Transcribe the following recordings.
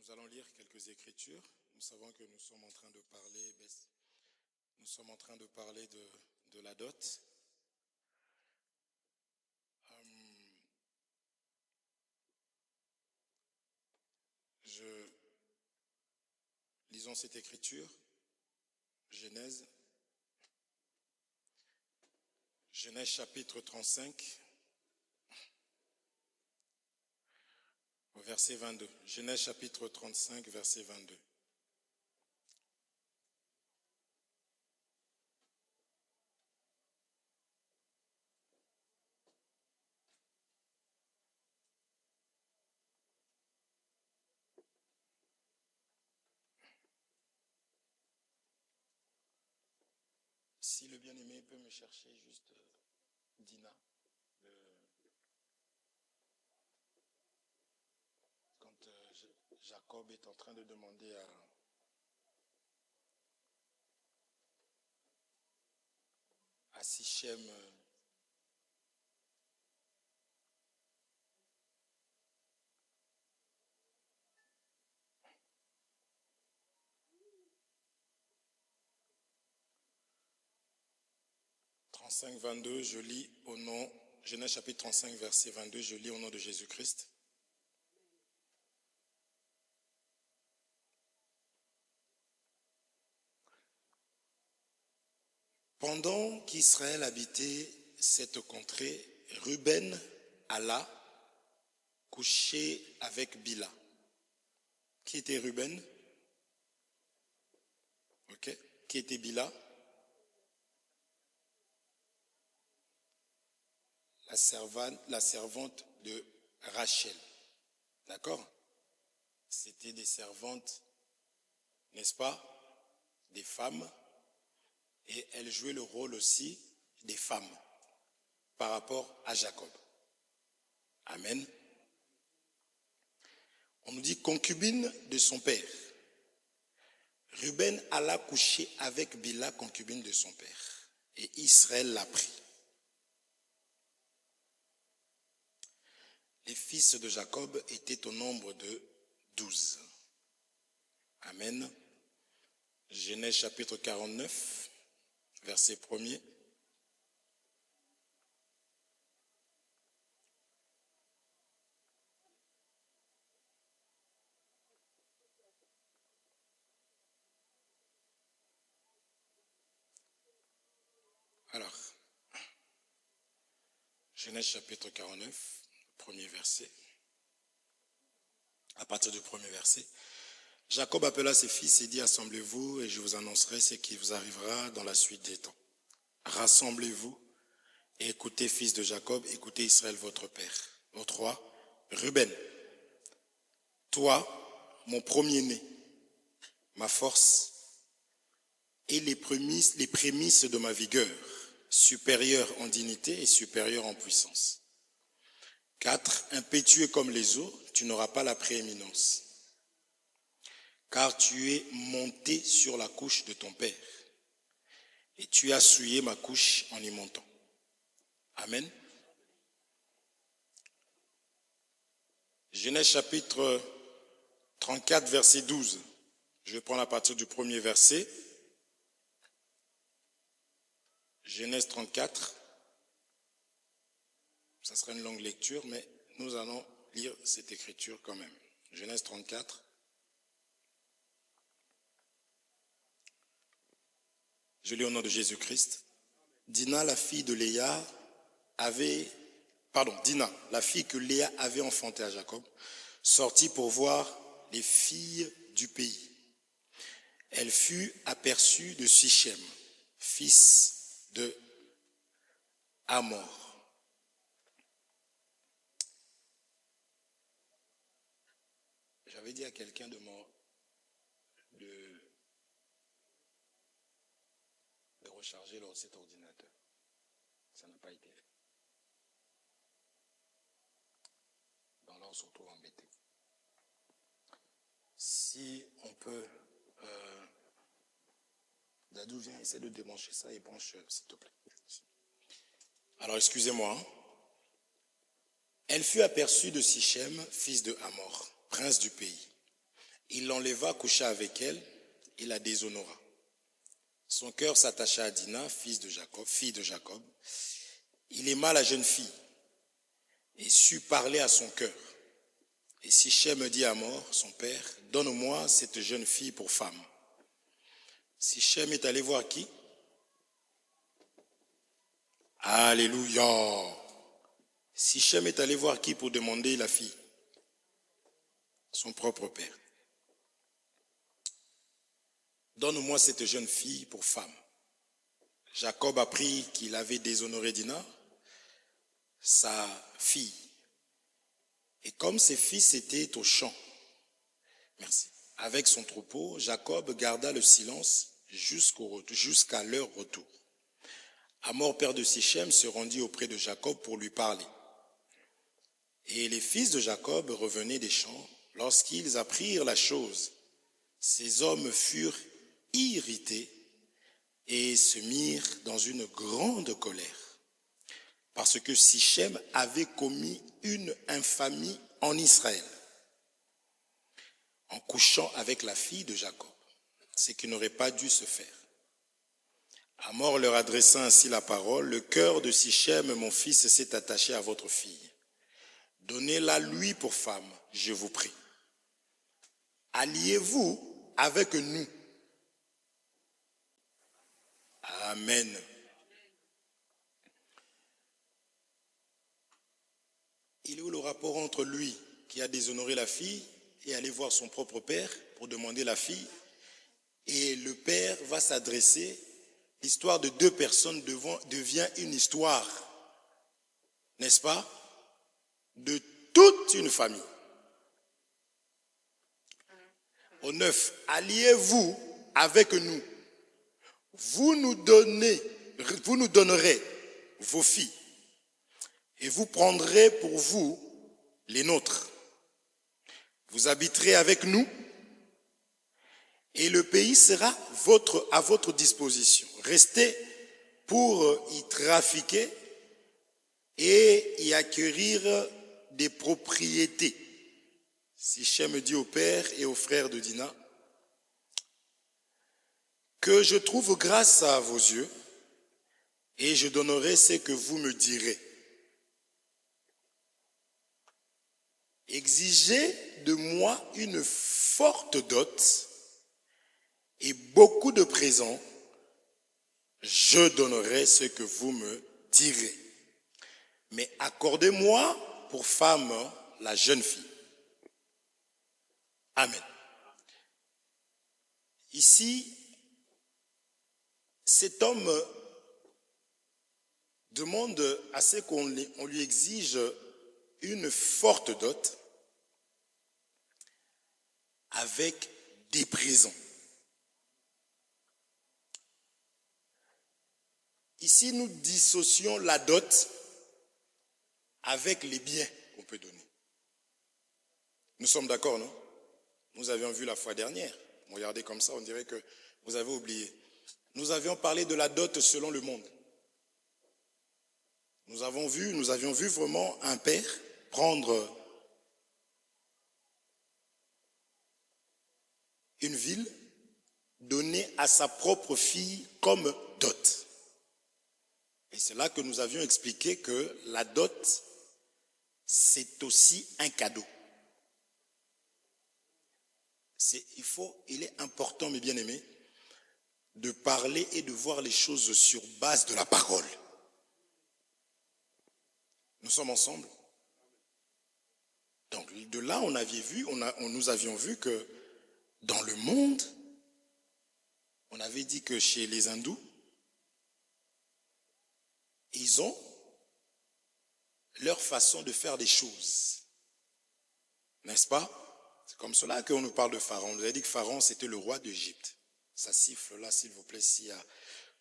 Nous allons lire quelques écritures. Nous savons que nous sommes en train de parler, de la dot. Lisons cette écriture, Genèse chapitre 35, au verset 22. Genèse chapitre 35, verset 22. Si le bien-aimé peut me chercher juste Dina, quand Jacob est en train de demander à Sichem « 22, je lis au nom, Genèse chapitre 35, verset 22, je lis au nom de Jésus-Christ. Pendant qu'Israël habitait cette contrée, Ruben alla coucher avec Bila. Qui était Ruben? Ok. Qui était Bila? La servante de Rachel. D'accord? C'était des servantes, n'est-ce pas? Des femmes. Et elles jouaient le rôle aussi des femmes par rapport à Jacob. Amen. On nous dit concubine de son père. Ruben alla coucher avec Bila, concubine de son père. Et Israël l'a pris. Les fils de Jacob étaient au nombre de 12. Amen. Genèse chapitre 49, verset 1er. Alors, Genèse chapitre 49, premier verset. À partir du premier verset. Jacob appela ses fils et dit, assemblez-vous et je vous annoncerai ce qui vous arrivera dans la suite des temps. Rassemblez-vous et écoutez, fils de Jacob, écoutez Israël, votre père. Votre roi, Ruben, toi, mon premier-né, ma force et les prémices de ma vigueur, supérieure en dignité et supérieure en puissance. 4. Impétueux comme les eaux, tu n'auras pas la prééminence. Car tu es monté sur la couche de ton père, et tu as souillé ma couche en y montant. Amen. Genèse chapitre 34, verset 12. Je vais prendre à partir du premier verset. Genèse 34. Ça sera une longue lecture, mais nous allons lire cette écriture quand même. Genèse 34. Je lis au nom de Jésus-Christ. Dina, la fille que Léa avait enfantée à Jacob, sortit pour voir les filles du pays. Elle fut aperçue de Sichem, fils de Hamor. J'avais dit à quelqu'un de recharger cet ordinateur. Ça n'a pas été fait. Donc là, on se retrouve embêté. Si on peut... Dadou, viens, essaie de débrancher ça et branche, s'il te plaît. Alors, excusez-moi. Elle fut aperçue de Sichem, fils de Hamor, prince du pays. Il l'enleva, coucha avec elle et la déshonora. Son cœur s'attacha à Dina, fille de Jacob. Il aima la jeune fille et sut parler à son cœur. Et Sichem dit à Hamor, son père, donne-moi cette jeune fille pour femme. Sichem est allé voir qui? Alléluia. Sichem est allé voir qui pour demander la fille? Son propre père. Donne-moi cette jeune fille pour femme. Jacob apprit qu'il avait déshonoré Dina, sa fille. Et comme ses fils étaient au champ, avec son troupeau, Jacob garda le silence jusqu'à leur retour. Hamor, père de Sichem, se rendit auprès de Jacob pour lui parler. Et les fils de Jacob revenaient des champs. Lorsqu'ils apprirent la chose, ces hommes furent irrités et se mirent dans une grande colère, parce que Sichem avait commis une infamie en Israël, en couchant avec la fille de Jacob, ce qui n'aurait pas dû se faire. Hamor leur adressa ainsi la parole, le cœur de Sichem, mon fils, s'est attaché à votre fille. Donnez-la lui pour femme, je vous prie. Alliez-vous avec nous. Amen. Il est où le rapport entre lui qui a déshonoré la fille et aller voir son propre père pour demander la fille, et le père va s'adresser, l'histoire de deux personnes devient une histoire, n'est-ce pas, de toute une famille. Au 9, alliez-vous avec nous. Vous nous donnerez vos filles et vous prendrez pour vous les nôtres. Vous habiterez avec nous et le pays sera à votre disposition. Restez pour y trafiquer et y acquérir des propriétés. Sichem dit au père et aux frères de Dina, que je trouve grâce à vos yeux et je donnerai ce que vous me direz. Exigez de moi une forte dot et beaucoup de présents, je donnerai ce que vous me direz. Mais accordez-moi pour femme la jeune fille. Amen. Ici, cet homme demande à ce qu'on lui exige une forte dot avec des présents. Ici, nous dissocions la dot avec les biens qu'on peut donner. Nous sommes d'accord, non? Nous avions vu la fois dernière. Regardez comme ça, on dirait que vous avez oublié. Nous avions parlé de la dot selon le monde. Nous avions vu vraiment un père prendre une ville, donner à sa propre fille comme dot. Et c'est là que nous avions expliqué que la dot, c'est aussi un cadeau. Il est important, mes bien-aimés, de parler et de voir les choses sur base de la parole. Nous sommes ensemble. Donc de là, nous avions vu que dans le monde, on avait dit que chez les hindous, ils ont leur façon de faire des choses. N'est-ce pas? C'est comme cela qu'on nous parle de Pharaon. On nous a dit que Pharaon, c'était le roi d'Égypte. Ça siffle là, s'il vous plaît, s'il y a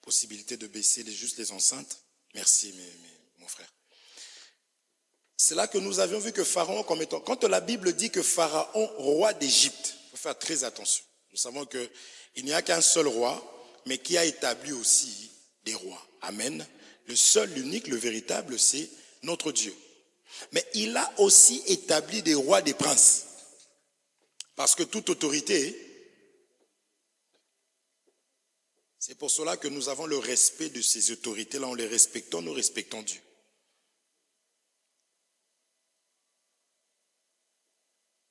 possibilité de baisser juste les enceintes. Merci, mon frère. C'est là que nous avions vu que Pharaon, quand la Bible dit que Pharaon, roi d'Égypte, il faut faire très attention. Nous savons qu'il n'y a qu'un seul roi, mais qui a établi aussi des rois. Amen. Le seul, l'unique, le véritable, c'est notre Dieu. Mais il a aussi établi des rois, des princes. Parce que toute autorité, c'est pour cela que nous avons le respect de ces autorités-là. En les respectant, nous respectons Dieu.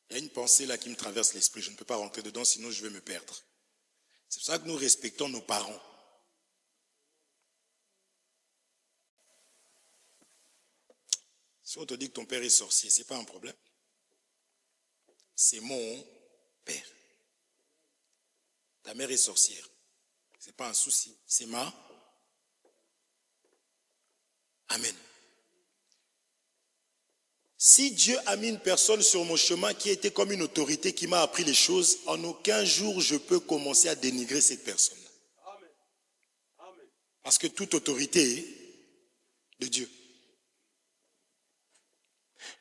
Il y a une pensée là qui me traverse l'esprit. Je ne peux pas rentrer dedans, sinon je vais me perdre. C'est pour ça que nous respectons nos parents. Si on te dit que ton père est sorcier, ce n'est pas un problème. C'est mon père. Ta mère est sorcière. Ce n'est pas un souci. C'est ma. Amen. Si Dieu a mis une personne sur mon chemin qui était comme une autorité qui m'a appris les choses, en aucun jour je peux commencer à dénigrer cette personne. Amen. Amen. Parce que toute autorité est de Dieu.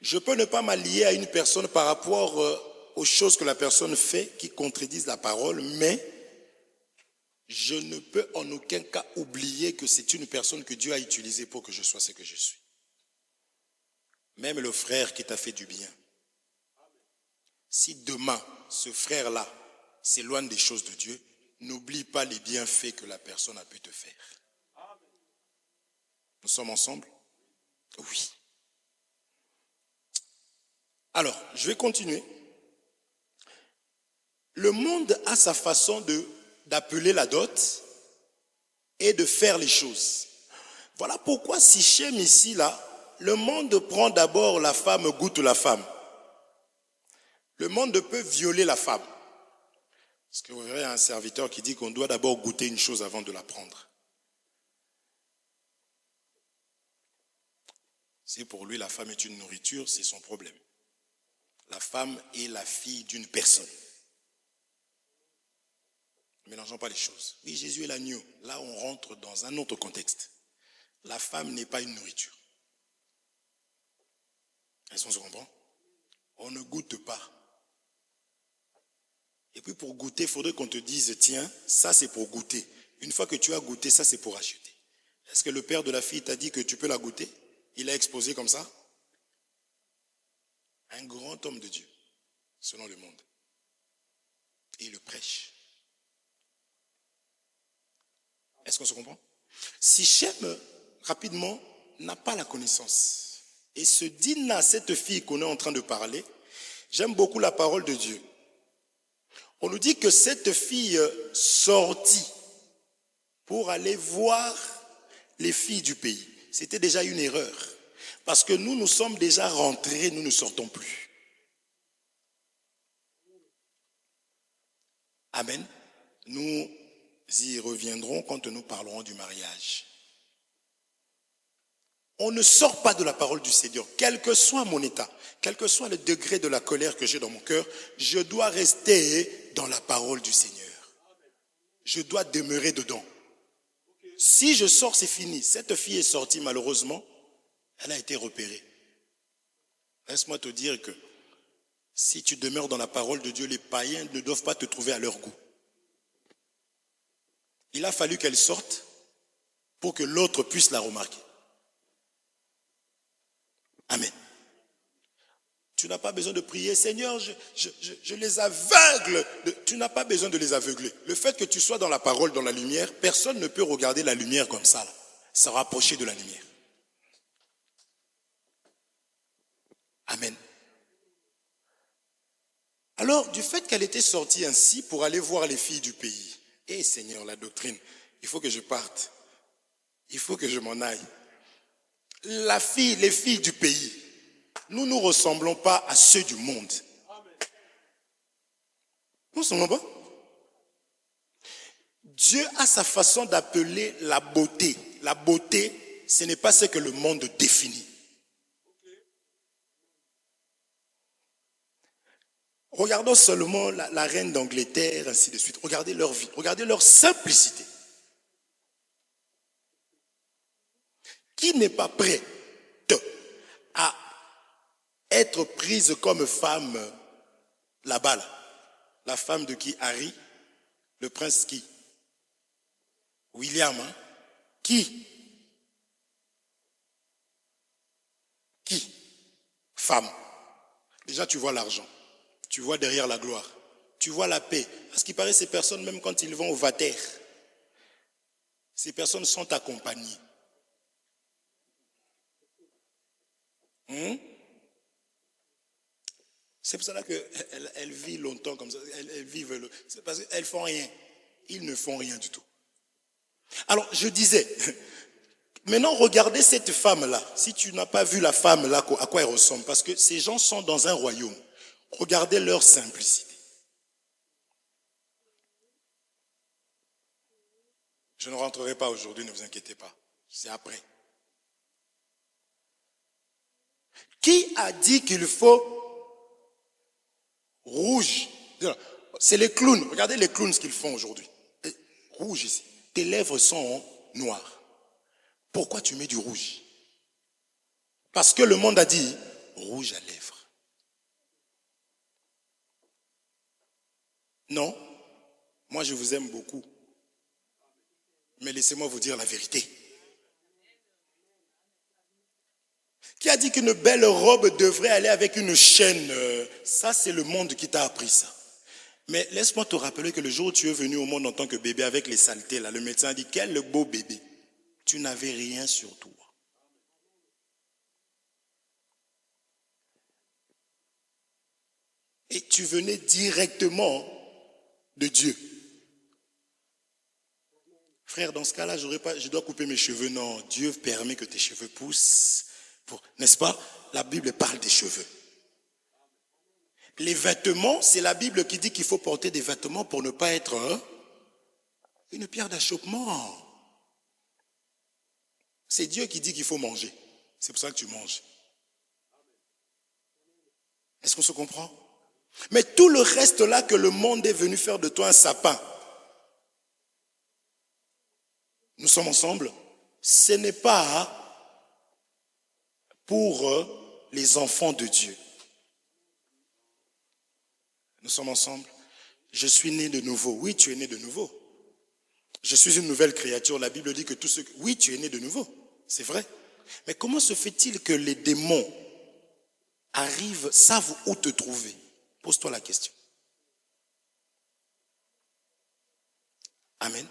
Je peux ne pas m'allier à une personne par rapport aux choses que la personne fait qui contredisent la parole, mais je ne peux en aucun cas oublier que c'est une personne que Dieu a utilisée pour que je sois ce que je suis. Même le frère qui t'a fait du bien. Si demain, ce frère-là s'éloigne des choses de Dieu, n'oublie pas les bienfaits que la personne a pu te faire. Nous sommes ensemble? Oui. Alors, je vais continuer. Le monde a sa façon d'appeler la dot et de faire les choses. Voilà pourquoi Sichem ici, là, le monde prend d'abord la femme, goûte la femme. Le monde peut violer la femme. Parce que vous verrez un serviteur qui dit qu'on doit d'abord goûter une chose avant de la prendre. Si pour lui la femme est une nourriture, c'est son problème. La femme est la fille d'une personne. Ne mélangeons pas les choses. Oui, Jésus est l'agneau. Là, on rentre dans un autre contexte. La femme n'est pas une nourriture. Est-ce qu'on se comprend? On ne goûte pas. Et puis pour goûter, il faudrait qu'on te dise, tiens, ça c'est pour goûter. Une fois que tu as goûté, ça c'est pour acheter. Est-ce que le père de la fille t'a dit que tu peux la goûter? Il l'a exposé comme ça? Un grand homme de Dieu, selon le monde. Et il le prêche. Est-ce qu'on se comprend? Sichem, rapidement, n'a pas la connaissance. Et ce Dina, cette fille qu'on est en train de parler, j'aime beaucoup la parole de Dieu. On nous dit que cette fille sortit pour aller voir les filles du pays. C'était déjà une erreur. Parce que nous sommes déjà rentrés, nous ne sortons plus. Amen. Nous y reviendrons quand nous parlerons du mariage. On ne sort pas de la parole du Seigneur, quel que soit mon état, quel que soit le degré de la colère que j'ai dans mon cœur, je dois rester dans la parole du Seigneur. Je dois demeurer dedans. Si je sors, c'est fini. Cette fille est sortie, malheureusement, elle a été repérée. Laisse-moi te dire que si tu demeures dans la parole de Dieu, les païens ne doivent pas te trouver à leur goût. Il a fallu qu'elle sorte pour que l'autre puisse la remarquer. Amen. Tu n'as pas besoin de prier, Seigneur, je les aveugle. Tu n'as pas besoin de les aveugler. Le fait que tu sois dans la parole, dans la lumière, personne ne peut regarder la lumière comme ça, là, se rapprocher de la lumière. Amen. Alors, du fait qu'elle était sortie ainsi pour aller voir les filles du pays, Seigneur, la doctrine, il faut que je parte. Il faut que je m'en aille. Les filles du pays, nous ne ressemblons pas à ceux du monde. Nous ne ressemblons pas. Dieu a sa façon d'appeler la beauté. La beauté, ce n'est pas ce que le monde définit. Regardons seulement la reine d'Angleterre, ainsi de suite. Regardez leur vie, regardez leur simplicité. Qui n'est pas prêt à être prise comme femme là-bas, la femme de qui? Harry, le prince qui? William, hein? Qui? Femme. Déjà, tu vois l'argent. Tu vois derrière la gloire. tu vois la paix. À ce qui paraît, ces personnes, même quand ils vont au Vater, ces personnes sont accompagnées. C'est pour cela qu'elle vit longtemps comme ça. Elles vivent. C'est parce qu'elles font rien. Ils ne font rien du tout. Alors, je disais, maintenant, regardez cette femme-là. Si tu n'as pas vu la femme-là, à quoi elle ressemble, parce que ces gens sont dans un royaume. Regardez leur simplicité. Je ne rentrerai pas aujourd'hui, ne vous inquiétez pas. C'est après. Qui a dit qu'il faut rouge? C'est les clowns. Regardez les clowns ce qu'ils font aujourd'hui. Rouge ici. Tes lèvres sont noires. Pourquoi tu mets du rouge? Parce que le monde a dit rouge à lèvres. Non. Moi, je vous aime beaucoup. Mais laissez-moi vous dire la vérité. Qui a dit qu'une belle robe devrait aller avec une chaîne? Ça, c'est le monde qui t'a appris ça. Mais laisse-moi te rappeler que le jour où tu es venu au monde en tant que bébé avec les saletés, là, le médecin a dit, quel beau bébé. Tu n'avais rien sur toi. Et tu venais directement de Dieu. Frère, dans ce cas-là, je dois couper mes cheveux. Non, Dieu permet que tes cheveux poussent. N'est-ce pas? La Bible parle des cheveux. Les vêtements, c'est la Bible qui dit qu'il faut porter des vêtements pour ne pas être une pierre d'achoppement. C'est Dieu qui dit qu'il faut manger. C'est pour ça que tu manges. Est-ce qu'on se comprend? Mais tout le reste là que le monde est venu faire de toi un sapin. Nous sommes ensemble. Ce n'est pas pour les enfants de Dieu. Nous sommes ensemble. Je suis né de nouveau. Oui, tu es né de nouveau. Je suis une nouvelle créature. La Bible dit que tout ce... Oui, tu es né de nouveau. C'est vrai. Mais comment se fait-il que les démons arrivent, savent où te trouver? Pose-toi la question. Amen.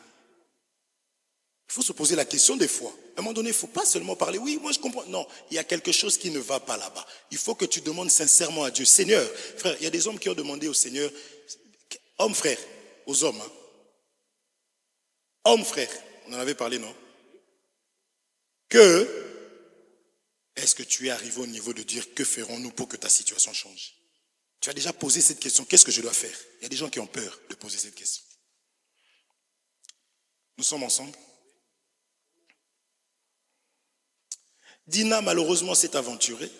Il faut se poser la question des fois. À un moment donné, il ne faut pas seulement parler. Oui, moi je comprends. Non, il y a quelque chose qui ne va pas là-bas. Il faut que tu demandes sincèrement à Dieu. Seigneur, frère, il y a des hommes qui ont demandé au Seigneur, hommes frères, aux hommes. Hommes frères, on en avait parlé, non? Est-ce que tu es arrivé au niveau de dire que ferons-nous pour que ta situation change? Tu as déjà posé cette question, qu'est-ce que je dois faire? Il y a des gens qui ont peur de poser cette question. Nous sommes ensemble. Dina, malheureusement, s'est aventurée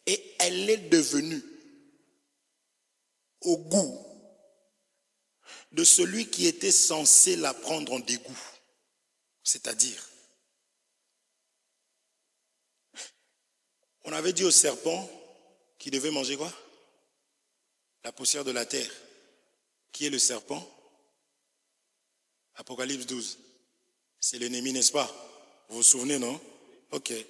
et elle est devenue au goût de celui qui était censé la prendre en dégoût. C'est-à-dire, on avait dit au serpent qu'il devait manger quoi? La poussière de la terre. Qui est le serpent? Apocalypse 12. C'est l'ennemi, n'est-ce pas? Vous vous souvenez, non? Ok. Et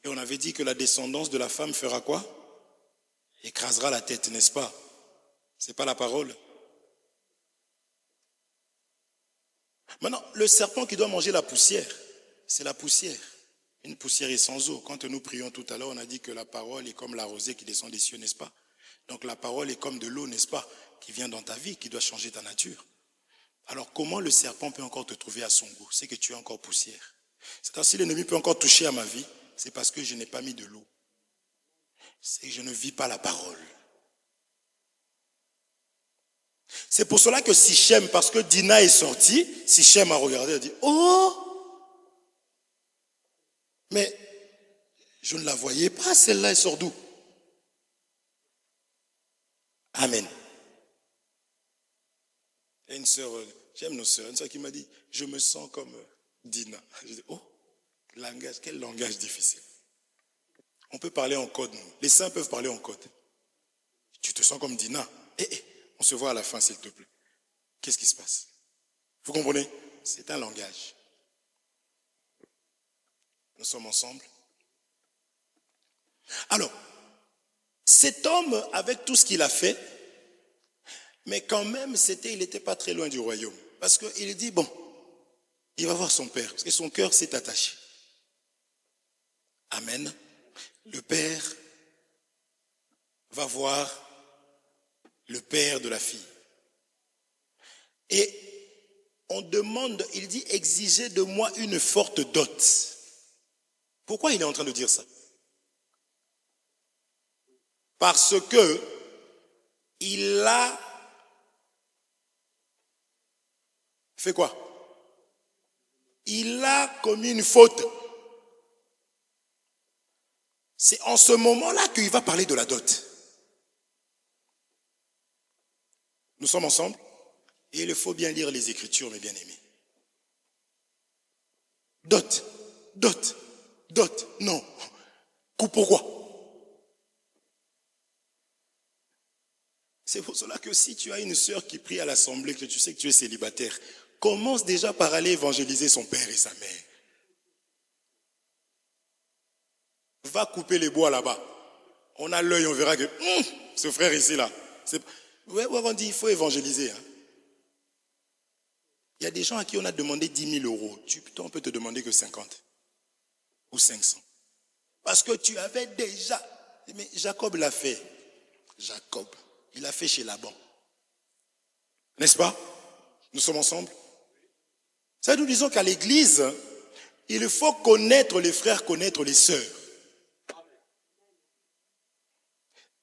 on avait dit que la descendance de la femme fera quoi? Écrasera la tête, n'est-ce pas? C'est pas la parole. Maintenant, le serpent qui doit manger la poussière, c'est la poussière. Une poussière est sans eau. Quand nous prions tout à l'heure, on a dit que la parole est comme la rosée qui descend des cieux, n'est-ce pas? Donc la parole est comme de l'eau, n'est-ce pas? Qui vient dans ta vie, qui doit changer ta nature. Alors comment le serpent peut encore te trouver à son goût? C'est que tu es encore poussière. C'est-à-dire si l'ennemi peut encore toucher à ma vie, c'est parce que je n'ai pas mis de l'eau. C'est que je ne vis pas la parole. C'est pour cela que Sichem, parce que Dina est sortie, Sichem a regardé et a dit, oh! Mais je ne la voyais pas, celle-là, elle sort d'où? Amen. Il y a une sœur, j'aime nos sœurs, une sœur qui m'a dit, je me sens comme Dina. Je dis, oh, langage, quel langage difficile. On peut parler en code, nous. Les saints peuvent parler en code. Tu te sens comme Dina. On se voit à la fin, s'il te plaît. Qu'est-ce qui se passe? Vous comprenez? C'est un langage. Nous sommes ensemble. Alors, cet homme, avec tout ce qu'il a fait, Mais quand même, il n'était pas très loin du royaume. Parce qu'il dit, bon, il va voir son père, parce que son cœur s'est attaché. Amen. Le père va voir le père de la fille. Et on demande, il dit, exigez de moi une forte dot. Pourquoi il est en train de dire ça? Parce que il a fait quoi? Il a commis une faute. C'est en ce moment-là qu'il va parler de la dot. Nous sommes ensemble et il faut bien lire les Écritures, mes bien-aimés. Dot, dot, dot, non. Pourquoi? C'est pour cela que si tu as une sœur qui prie à l'assemblée, que tu sais que tu es célibataire, commence déjà par aller évangéliser son père et sa mère. Va couper les bois là-bas. On a l'œil, on verra que ce frère ici là. Ouais, on dit il faut évangéliser. Hein. Il y a des gens à qui on a demandé 10 000 euros. Toi, on peut te demander que 50 ou 500. Parce que tu avais déjà. Mais Jacob l'a fait. Jacob, il l'a fait chez Laban. N'est-ce pas? Nous sommes ensemble. Ça, nous disons qu'à l'église, il faut connaître les frères, connaître les sœurs.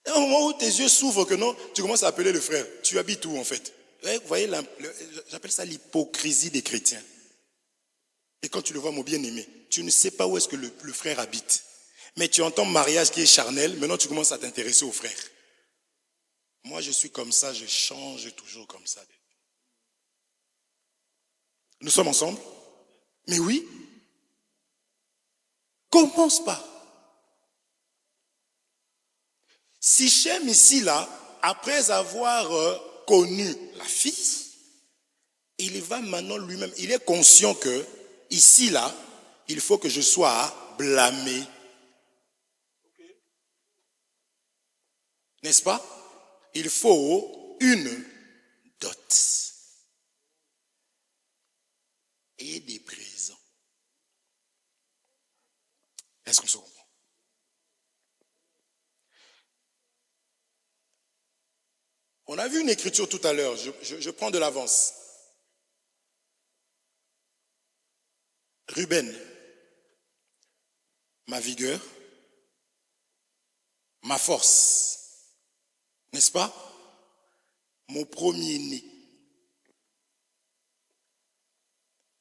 Et au moment où tes yeux s'ouvrent que non, tu commences à appeler le frère. Tu habites où en fait? Vous voyez, j'appelle ça l'hypocrisie des chrétiens. Et quand tu le vois, mon bien-aimé, tu ne sais pas où est-ce que le frère habite. Mais tu entends mariage qui est charnel, maintenant tu commences à t'intéresser au frère. Moi, je suis comme ça, je change toujours comme ça. Nous sommes ensemble? Mais oui. Commence pas. Sichem ici, là, après avoir connu la fille, il va maintenant lui-même, il est conscient que, ici, là, il faut que je sois blâmé. N'est-ce pas? Il faut une dot. Et des présents. Est-ce qu'on se comprend? On a vu une écriture tout à l'heure, je prends de l'avance. Ruben, ma vigueur, ma force, n'est-ce pas? Mon premier-né.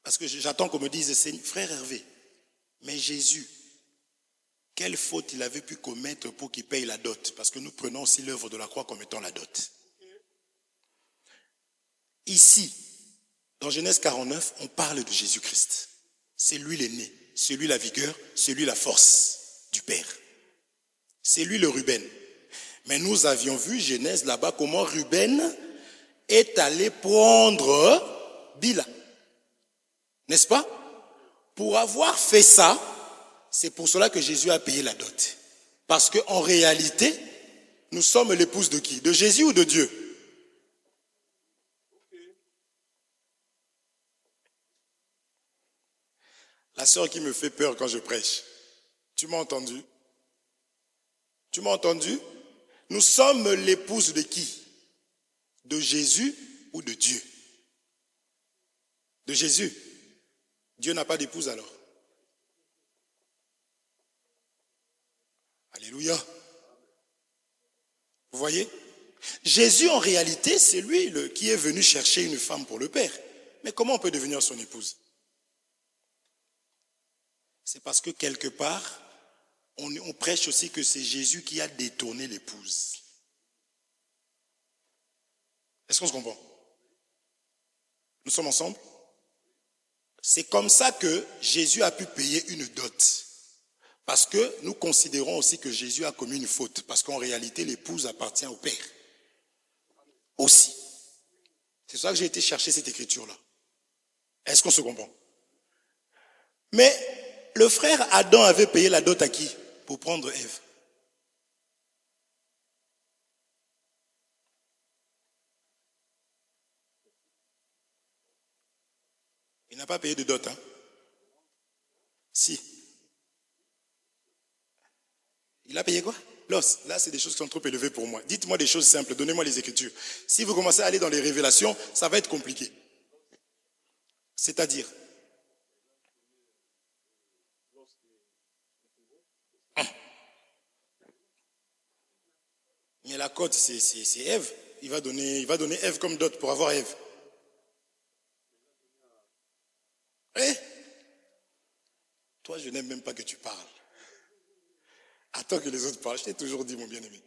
Parce que j'attends qu'on me dise, frère Hervé, mais Jésus, quelle faute il avait pu commettre pour qu'il paye la dot? Parce que nous prenons aussi l'œuvre de la croix comme étant la dot. Ici, dans Genèse 49, on parle de Jésus-Christ. C'est lui l'aîné, c'est lui la vigueur, c'est lui la force du Père. C'est lui le Ruben. Mais nous avions vu Genèse là-bas comment Ruben est allé prendre Bila. N'est-ce pas? Pour avoir fait ça, c'est pour cela que Jésus a payé la dot. Parce qu'en réalité, nous sommes l'épouse de qui? De Jésus ou de Dieu? La sœur qui me fait peur quand je prêche. Tu m'as entendu? Tu m'as entendu? Nous sommes l'épouse de qui? De Jésus ou de Dieu? De Jésus. Dieu n'a pas d'épouse alors. Alléluia. Vous voyez? Jésus en réalité, c'est lui qui est venu chercher une femme pour le Père. Mais comment on peut devenir son épouse? C'est parce que quelque part, on prêche aussi que c'est Jésus qui a détourné l'épouse. Est-ce qu'on se comprend? Nous sommes ensemble? C'est comme ça que Jésus a pu payer une dot. Parce que nous considérons aussi que Jésus a commis une faute. Parce qu'en réalité, l'épouse appartient au Père. Aussi. C'est ça que j'ai été chercher cette écriture-là. Est-ce qu'on se comprend? Mais le frère Adam avait payé la dot à qui? Pour prendre Ève. n'a pas payé de dot, hein? Si. Il a payé quoi? L'os. Là, c'est des choses qui sont trop élevées pour moi. Dites-moi des choses simples, donnez-moi les Écritures. Si vous commencez à aller dans les révélations, ça va être compliqué. C'est-à-dire, mais la cote, c'est Ève. Il va donner Ève comme dot pour avoir Ève. Eh? Toi, je n'aime même pas que tu parles. Attends que les autres parlent. Je t'ai toujours dit, mon bien-aimé.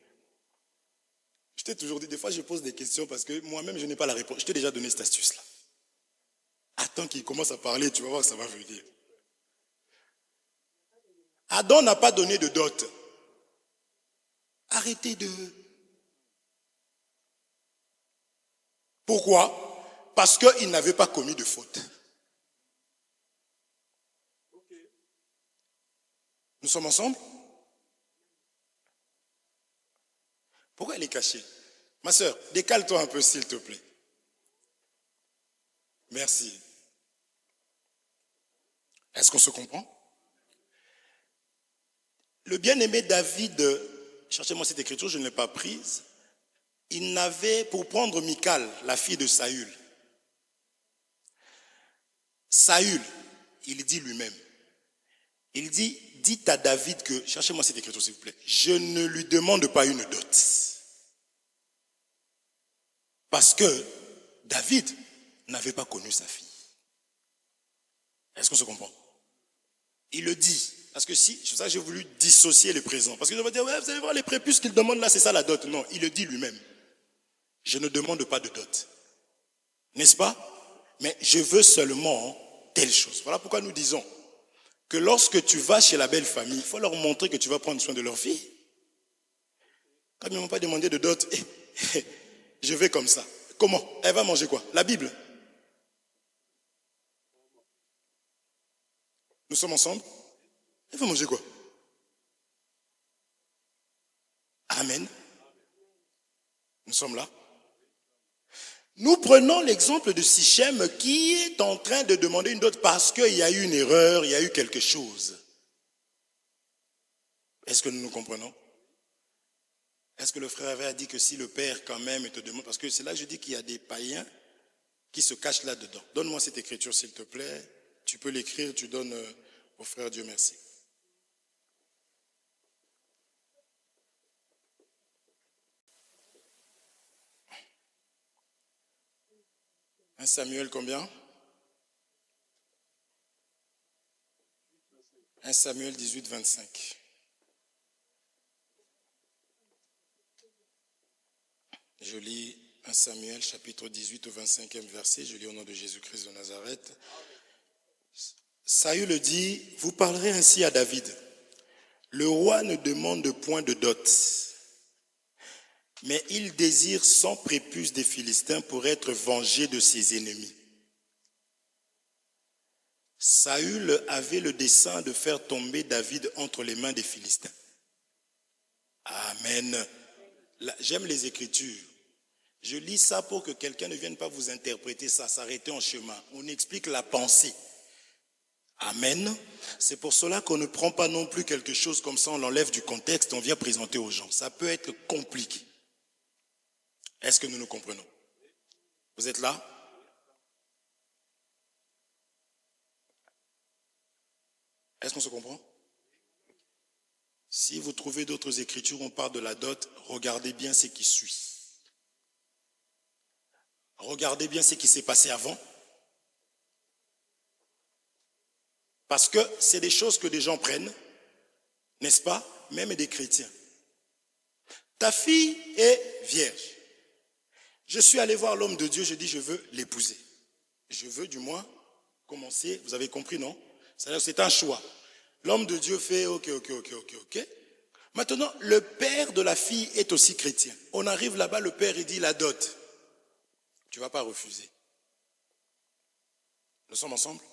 Je t'ai toujours dit, des fois, je pose des questions parce que moi-même, je n'ai pas la réponse. Je t'ai déjà donné cette astuce-là. Attends qu'il commence à parler, tu vas voir que ça va venir. Adam n'a pas donné de dot. Arrêtez de... Pourquoi? Parce qu'il n'avait pas commis de faute. Nous sommes ensemble? Pourquoi elle est cachée? Ma soeur, décale-toi un peu s'il te plaît. Merci. Est-ce qu'on se comprend? Le bien-aimé David, cherchez-moi cette écriture, je ne l'ai pas prise. Il n'avait, pour prendre Michal, la fille de Saül. Saül, il dit lui-même. Il dit, dites à David que, cherchez-moi cette écriture s'il vous plaît, je ne lui demande pas une dot. Parce que David n'avait pas connu sa fille. Est-ce qu'on se comprend? Il le dit. Parce que si, c'est ça que j'ai voulu dissocier le présent. Parce que je vais dire, ouais, vous allez voir les prépuces qu'il demande là, c'est ça la dot. Non, il le dit lui-même. Je ne demande pas de dot. N'est-ce pas? Mais je veux seulement telle chose. Voilà pourquoi nous disons que lorsque tu vas chez la belle famille, il faut leur montrer que tu vas prendre soin de leur fille. Quand ils ne m'ont pas demandé de dot, je vais comme ça. Comment? Elle va manger quoi? La Bible. Nous sommes ensemble? Elle va manger quoi? Amen. Nous sommes là. Nous prenons l'exemple de Sichem qui est en train de demander une dot parce qu'il y a eu une erreur, il y a eu quelque chose. Est-ce que nous nous comprenons? Est-ce que le frère avait dit que si le père quand même te demande, parce que c'est là que je dis qu'il y a des païens qui se cachent là-dedans. Donne-moi cette écriture s'il te plaît. Tu peux l'écrire, tu donnes au frère Dieu merci. 1 Samuel combien? 1 Samuel 18, 25. Je lis 1 Samuel chapitre 18 au 25e verset. Je lis au nom de Jésus-Christ de Nazareth. Saül dit, vous parlerez ainsi à David. Le roi ne demande point de dot, mais il désire 100 prépuces des Philistins pour être vengé de ses ennemis. Saül avait le dessein de faire tomber David entre les mains des Philistins. Amen. J'aime les Écritures. Je lis ça pour que quelqu'un ne vienne pas vous interpréter ça, s'arrêter en chemin. On explique la pensée. Amen. C'est pour cela qu'on ne prend pas non plus quelque chose comme ça, on l'enlève du contexte, on vient présenter aux gens. Ça peut être compliqué. Est-ce que nous nous comprenons? Vous êtes là? Est-ce qu'on se comprend? Si vous trouvez d'autres écritures, on parle de la dot, regardez bien ce qui suit. Regardez bien ce qui s'est passé avant. Parce que c'est des choses que des gens prennent, n'est-ce pas? Même des chrétiens. Ta fille est vierge. Je suis allé voir l'homme de Dieu, je dis je veux l'épouser. Je veux du moins commencer, vous avez compris, non? C'est-à-dire que c'est un choix. L'homme de Dieu fait ok. Maintenant, le père de la fille est aussi chrétien. On arrive là-bas, le père il dit la dot. Tu ne vas pas refuser. Nous sommes ensemble?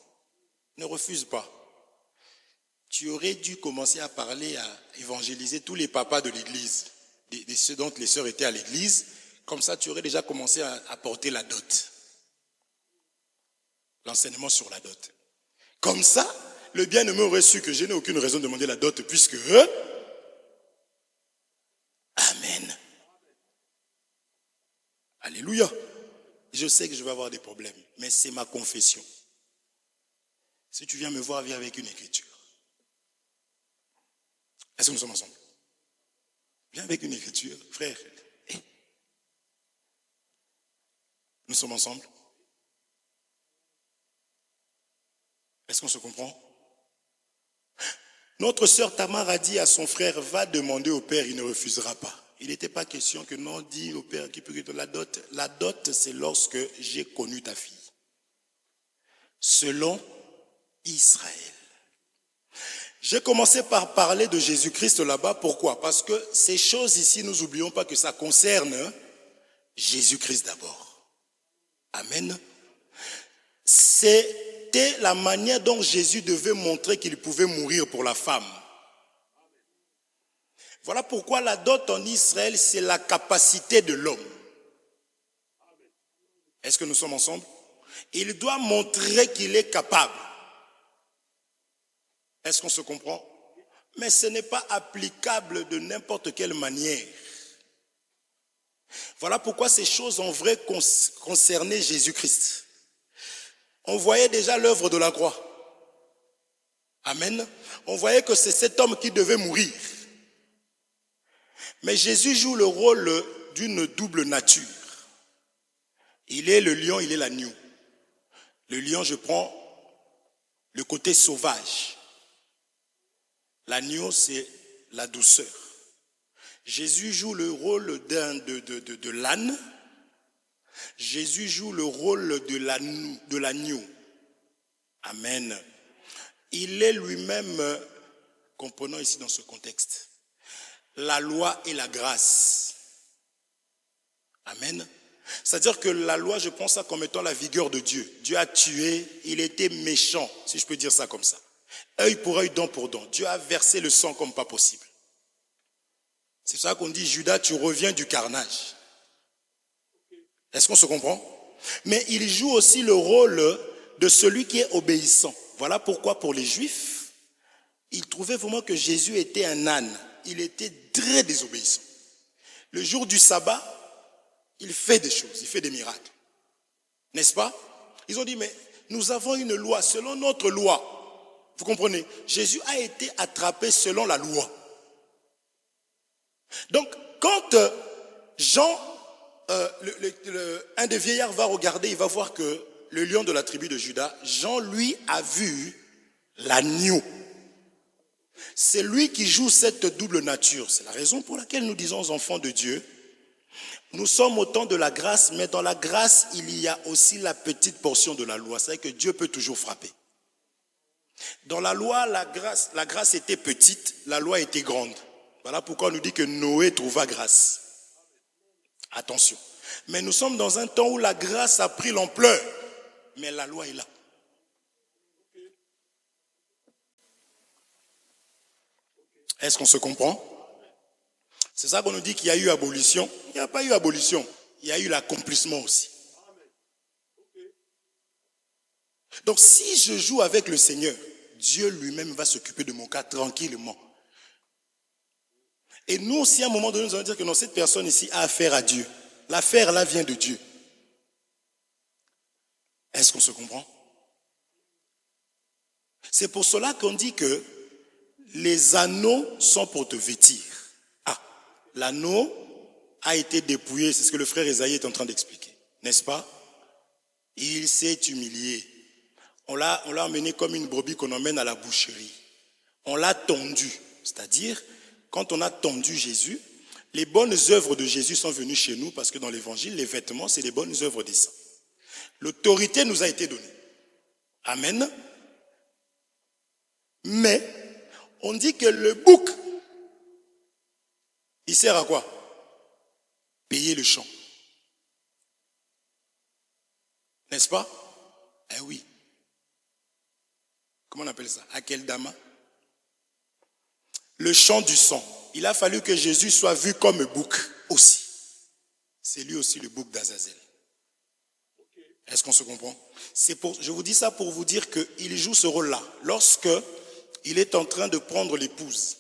Ne refuse pas. Tu aurais dû commencer à parler, à évangéliser tous les papas de l'église, de ceux dont les sœurs étaient à l'église. Comme ça, tu aurais déjà commencé à porter la dot. L'enseignement sur la dot. Comme ça, le bien-aimé aurait su que je n'ai aucune raison de demander la dot puisque... Amen. Alléluia. Je sais que je vais avoir des problèmes, mais c'est ma confession. Si tu viens me voir, viens avec une écriture. Est-ce que nous sommes ensemble? Viens avec une écriture, frère. Nous sommes ensemble? Est-ce qu'on se comprend? Notre sœur Tamar a dit à son frère, va demander au père, il ne refusera pas. Il n'était pas question que non, dit au père qui peut que la dot. La dot, c'est lorsque j'ai connu ta fille. Selon Israël. J'ai commencé par parler de Jésus-Christ là-bas. Pourquoi? Parce que ces choses ici, nous n'oublions pas que ça concerne Jésus-Christ d'abord. Amen. C'était la manière dont Jésus devait montrer qu'il pouvait mourir pour la femme. Voilà pourquoi la dot en Israël, c'est la capacité de l'homme. Est-ce que nous sommes ensemble? Il doit montrer qu'il est capable. Est-ce qu'on se comprend? Mais ce n'est pas applicable de n'importe quelle manière. Voilà pourquoi ces choses en vrai concernaient Jésus-Christ. On voyait déjà l'œuvre de la croix. Amen. On voyait que c'est cet homme qui devait mourir. Mais Jésus joue le rôle d'une double nature. Il est le lion, il est l'agneau. Le lion, je prends le côté sauvage. L'agneau, c'est la douceur. Jésus joue le rôle de l'âne. Jésus joue le rôle de l'agneau. Amen. Il est lui-même, comprenons ici dans ce contexte, la loi et la grâce. Amen. C'est-à-dire que la loi, je prends ça comme étant la vigueur de Dieu. Dieu a tué, il était méchant, si je peux dire ça comme ça. Œil pour œil, dent pour dent. Dieu a versé le sang comme pas possible. C'est ça qu'on dit, Judas, tu reviens du carnage. Est-ce qu'on se comprend? Mais il joue aussi le rôle de celui qui est obéissant. Voilà pourquoi pour les Juifs, ils trouvaient vraiment que Jésus était un âne. Il était très désobéissant. Le jour du sabbat, il fait des choses, il fait des miracles. N'est-ce pas? Ils ont dit, mais nous avons une loi, selon notre loi. Vous comprenez? Jésus a été attrapé selon la loi. Donc, quand un des vieillards va regarder, il va voir que le lion de la tribu de Juda, Jean, lui, a vu l'agneau. C'est lui qui joue cette double nature. C'est la raison pour laquelle nous disons aux enfants de Dieu, nous sommes au temps de la grâce, mais dans la grâce, il y a aussi la petite portion de la loi. C'est-à-dire que Dieu peut toujours frapper. Dans la loi, la grâce était petite, la loi était grande. Voilà pourquoi on nous dit que Noé trouva grâce. Attention. Mais nous sommes dans un temps où la grâce a pris l'ampleur, mais la loi est là. Est-ce qu'on se comprend? C'est ça qu'on nous dit qu'il y a eu abolition. Il n'y a pas eu abolition. Il y a eu l'accomplissement aussi. Donc si je joue avec le Seigneur, Dieu lui-même va s'occuper de mon cas tranquillement. Et nous aussi, à un moment donné, nous allons dire que non, cette personne ici a affaire à Dieu. L'affaire là vient de Dieu. Est-ce qu'on se comprend? C'est pour cela qu'on dit que les anneaux sont pour te vêtir. Ah, l'anneau a été dépouillé, c'est ce que le frère Esaïe est en train d'expliquer, n'est-ce pas? Il s'est humilié. On l'a emmené comme une brebis qu'on emmène à la boucherie. On l'a tondu, c'est-à-dire, quand on a tondu Jésus, les bonnes œuvres de Jésus sont venues chez nous parce que dans l'évangile, les vêtements, c'est les bonnes œuvres des saints. L'autorité nous a été donnée. Amen. Mais, on dit que le bouc, il sert à quoi? Payer le champ. N'est-ce pas? Eh oui. Comment on appelle ça? Akeldama. Le champ du sang. Il a fallu que Jésus soit vu comme bouc aussi. C'est lui aussi le bouc d'Azazel. Est-ce qu'on se comprend? Je vous dis ça pour vous dire qu'il joue ce rôle-là. Lorsque il est en train de prendre l'épouse,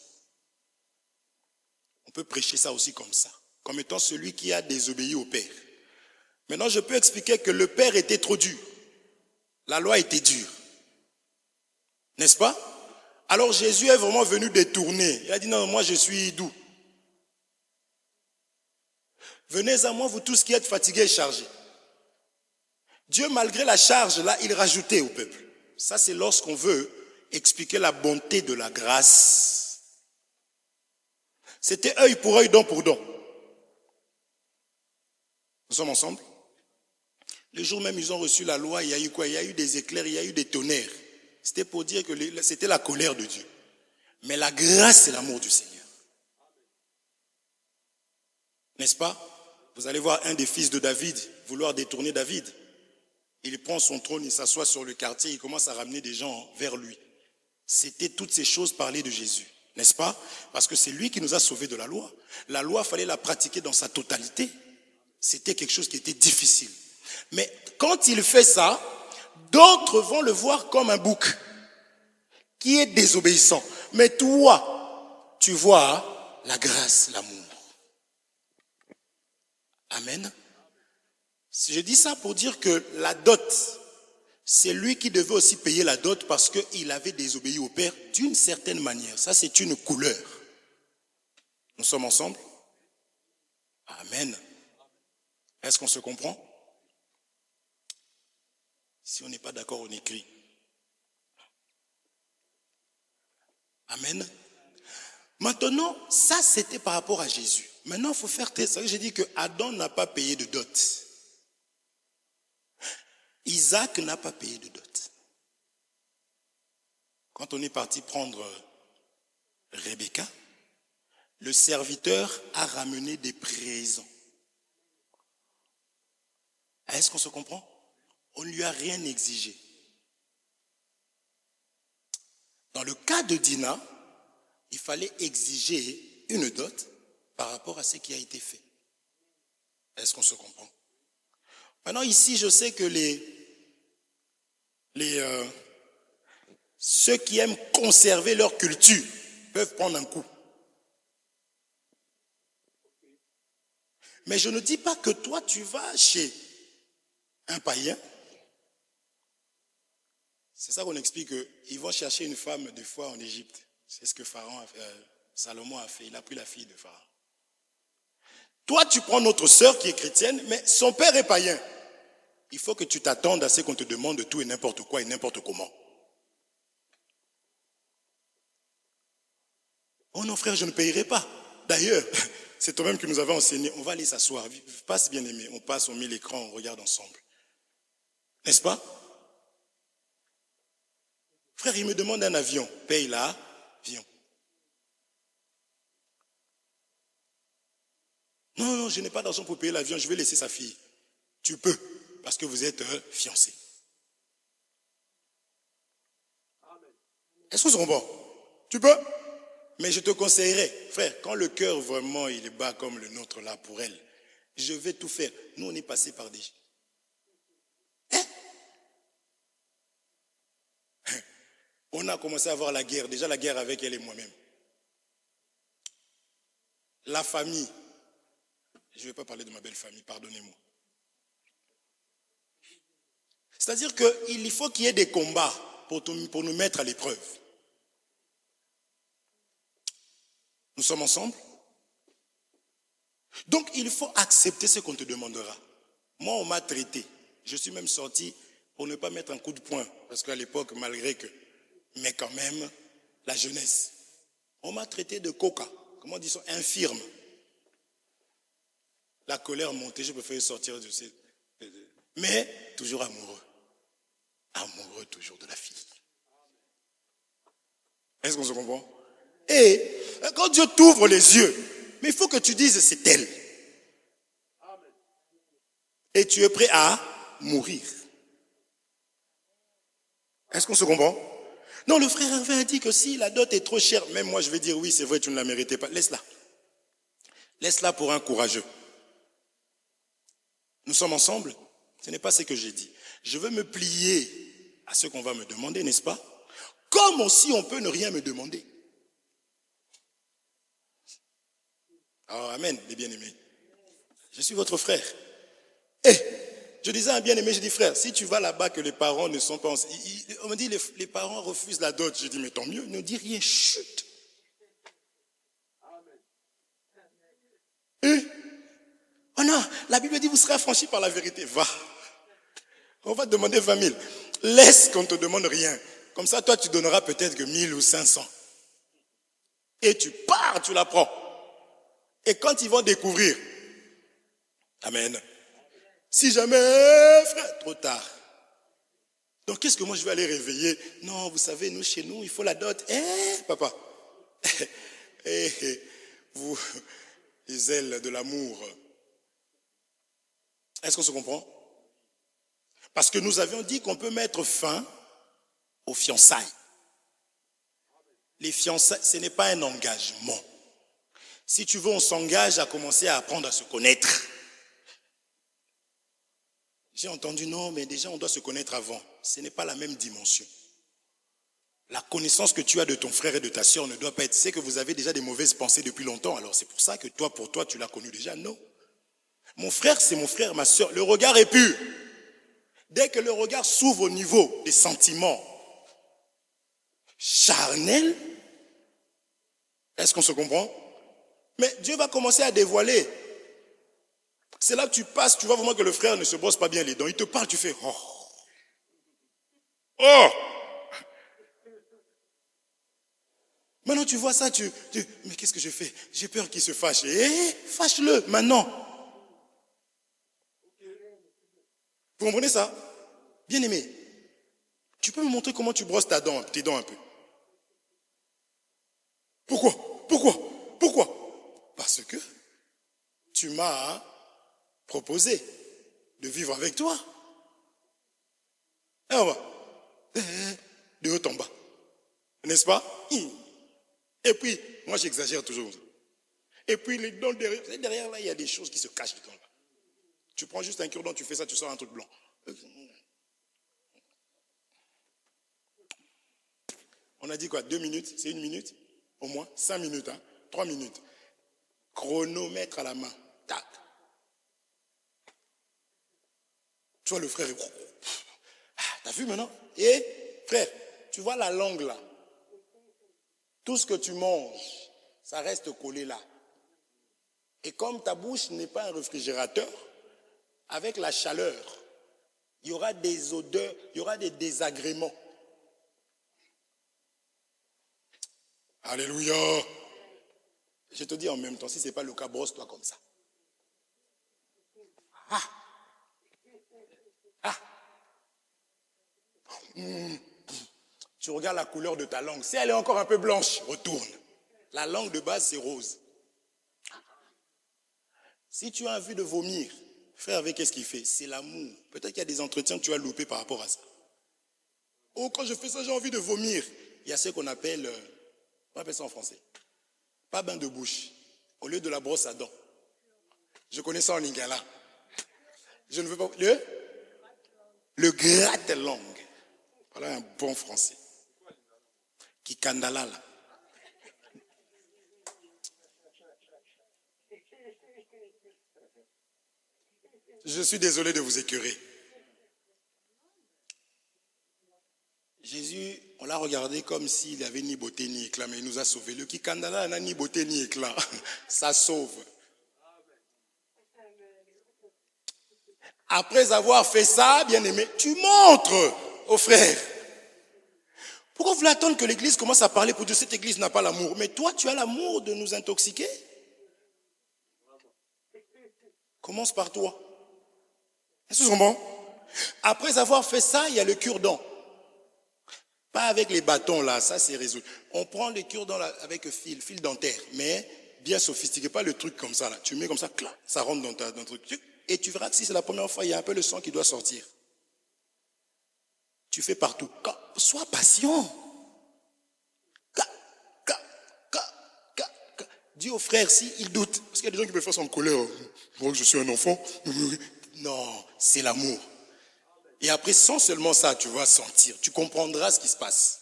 on peut prêcher ça aussi comme ça, comme étant celui qui a désobéi au Père. Maintenant, je peux expliquer que le Père était trop dur. La loi était dure. N'est-ce pas? Alors Jésus est vraiment venu détourner. Il a dit non, moi je suis doux. Venez à moi, vous tous qui êtes fatigués et chargés. Dieu, malgré la charge, là, il rajoutait au peuple. Ça, c'est lorsqu'on veut expliquer la bonté de la grâce. C'était œil pour œil, dent pour dent. Nous sommes ensemble? Le jour même, ils ont reçu la loi, il y a eu quoi? Il y a eu des éclairs, il y a eu des tonnerres. C'était pour dire que c'était la colère de Dieu. Mais la grâce, c'est l'amour du Seigneur. N'est-ce pas? Vous allez voir un des fils de David vouloir détourner David. Il prend son trône, il s'assoit sur le quartier, il commence à ramener des gens vers lui. C'était toutes ces choses parlées de Jésus, n'est-ce pas? Parce que c'est lui qui nous a sauvés de la loi. La loi, il fallait la pratiquer dans sa totalité. C'était quelque chose qui était difficile. Mais quand il fait ça, d'autres vont le voir comme un bouc qui est désobéissant. Mais toi, tu vois la grâce, l'amour. Amen. Je dis ça pour dire que la dot, c'est lui qui devait aussi payer la dot parce qu'il avait désobéi au Père d'une certaine manière. Ça, c'est une couleur. Nous sommes ensemble? Amen. Est-ce qu'on se comprend? Si on n'est pas d'accord, on écrit. Amen. Maintenant, ça, c'était par rapport à Jésus. Maintenant, il faut faire test. J'ai dit que Adam n'a pas payé de dot. Isaac n'a pas payé de dot. Quand on est parti prendre Rebecca, le serviteur a ramené des présents. Est-ce qu'on se comprend? On ne lui a rien exigé. Dans le cas de Dina, il fallait exiger une dot par rapport à ce qui a été fait. Est-ce qu'on se comprend? Maintenant, ici, je sais que ceux qui aiment conserver leur culture peuvent prendre un coup. Mais je ne dis pas que toi, tu vas chez un païen. C'est ça qu'on explique qu'ils vont chercher une femme des fois en Égypte. C'est ce que Salomon a fait. Il a pris la fille de Pharaon. Toi, tu prends notre sœur qui est chrétienne, mais son père est païen. Il faut que tu t'attendes à ce qu'on te demande de tout et n'importe quoi et n'importe comment. Oh non frère, je ne payerai pas. D'ailleurs, c'est toi-même qui nous avais enseigné. On va aller s'asseoir. Passe bien aimé. On passe, on met l'écran, on regarde ensemble. N'est-ce pas? Frère, il me demande un avion. Paye l'avion. Non, je n'ai pas d'argent pour payer l'avion. Je vais laisser sa fille. Tu peux, parce que vous êtes fiancés. Est-ce que c'est bon? Tu peux? Mais je te conseillerais, frère, quand le cœur vraiment il est bas comme le nôtre là pour elle, je vais tout faire. Nous, on est passé par des... On a commencé à avoir la guerre, déjà la guerre avec elle et moi-même. La famille, je ne vais pas parler de ma belle famille, pardonnez-moi. C'est-à-dire qu'il faut qu'il y ait des combats pour nous mettre à l'épreuve. Nous sommes ensemble? Donc il faut accepter ce qu'on te demandera. Moi, on m'a traité. Je suis même sorti pour ne pas mettre un coup de poing. Parce qu'à l'époque, malgré que... Mais quand même, la jeunesse. On m'a traité de coca. Comment on dit ça? Infirme. La colère montait, je préférais sortir de ces... Mais toujours amoureux. Amoureux toujours de la fille. Est-ce qu'on se comprend? Et quand Dieu t'ouvre les yeux, mais il faut que tu dises c'est elle. Et tu es prêt à mourir. Est-ce qu'on se comprend? Non, le frère Hervé a dit que si la dot est trop chère, même moi je vais dire oui, c'est vrai, tu ne la méritais pas. Laisse-la. Laisse-la pour un courageux. Nous sommes ensemble? Ce n'est pas ce que j'ai dit. Je veux me plier à ce qu'on va me demander, n'est-ce pas? Comme aussi on peut ne rien me demander. Alors, amen, les bien-aimés. Je suis votre frère. Et je disais à un bien-aimé, je dis frère, si tu vas là-bas que les parents ne sont pas... On me dit les parents refusent la dot. Je dis mais tant mieux, ne dis rien, chut. Et, oh non, la Bible dit vous serez affranchis par la vérité. Va. On va te demander 20 000. Laisse qu'on ne te demande rien. Comme ça, toi, tu donneras peut-être que 1000 ou 500. Et tu pars, tu la prends. Et quand ils vont découvrir, amen. Si jamais, frère, trop tard. Donc, qu'est-ce que moi je vais aller réveiller? Non, vous savez, nous, chez nous, il faut la dot. Papa. Vous, les ailes de l'amour. Est-ce qu'on se comprend? Parce que nous avions dit qu'on peut mettre fin aux fiançailles. Les fiançailles, ce n'est pas un engagement. Si tu veux, on s'engage à commencer à apprendre à se connaître. J'ai entendu, non, mais déjà on doit se connaître avant. Ce n'est pas la même dimension. La connaissance que tu as de ton frère et de ta soeur ne doit pas être... C'est que vous avez déjà des mauvaises pensées depuis longtemps. Alors c'est pour ça que toi, pour toi, tu l'as connu déjà. Non. Mon frère, c'est mon frère, ma soeur. Le regard est pur. Dès que le regard s'ouvre au niveau des sentiments charnels, est-ce qu'on se comprend? Mais Dieu va commencer à dévoiler. C'est là que tu passes, tu vois vraiment que le frère ne se brosse pas bien les dents. Il te parle, tu fais « Oh !» Oh! Maintenant tu vois ça, mais qu'est-ce que je fais? J'ai peur qu'il se fâche. Fâche-le maintenant. Vous comprenez ça? Bien aimé, tu peux me montrer comment tu brosses tes dents un peu? Pourquoi? Parce que tu m'as proposé de vivre avec toi. Et on va de haut en bas. N'est-ce pas? Et puis, moi j'exagère toujours. Et puis les dents derrière là, il y a des choses qui se cachent dedans. Tu prends juste un cure-dent, tu fais ça, tu sors un truc blanc. On a dit quoi? 2 minutes? C'est 1 minute? Au moins 5 minutes, 3 minutes. Chronomètre à la main. Tac. Tu vois le frère. T'as vu maintenant? Et frère, tu vois la langue là. Tout ce que tu manges, ça reste collé là. Et comme ta bouche n'est pas un réfrigérateur, avec la chaleur, il y aura des odeurs, il y aura des désagréments. Alléluia. Je te dis en même temps, si ce n'est pas le cas, brosse-toi comme ça. Tu regardes la couleur de ta langue. Si elle est encore un peu blanche, retourne. La langue de base, c'est rose. Si tu as envie de vomir, frère, avec qu'est-ce qu'il fait? C'est l'amour. Peut-être qu'il y a des entretiens que tu as loupés par rapport à ça. Oh, quand je fais ça, j'ai envie de vomir. Il y a ce qu'on appelle, on appelle ça en français, pas bain de bouche. Au lieu de la brosse à dents. Je connais ça en lingala. Je ne veux pas... Le gratte-langue. Voilà un bon français. Qui kandala là. Je suis désolé de vous écœurer. Jésus, on l'a regardé comme s'il n'avait ni beauté ni éclat, mais il nous a sauvés. Le kikandala n'a ni beauté ni éclat. Ça sauve. Après avoir fait ça, bien aimé, tu montres aux frères. Pourquoi vous voulez attendre que l'église commence à parler pour dire cette église n'a pas l'amour? Mais toi, tu as l'amour de nous intoxiquer? Commence par toi. Est-ce que c'est bon? Après avoir fait ça, il y a le cure-dent. Pas avec les bâtons là, ça c'est résolu. On prend les cure-dents là avec fil dentaire, mais bien sophistiqué, pas le truc comme ça là. Tu mets comme ça, clac, ça rentre dans ton truc. Et tu verras que si c'est la première fois, il y a un peu le sang qui doit sortir. Tu fais partout. Sois patient. Dis au frère s'il doute. Parce qu'il y a des gens qui peuvent faire ça en colère. Je crois que je suis un enfant. Non, c'est l'amour. Et après, sans seulement ça, tu vas sentir, tu comprendras ce qui se passe.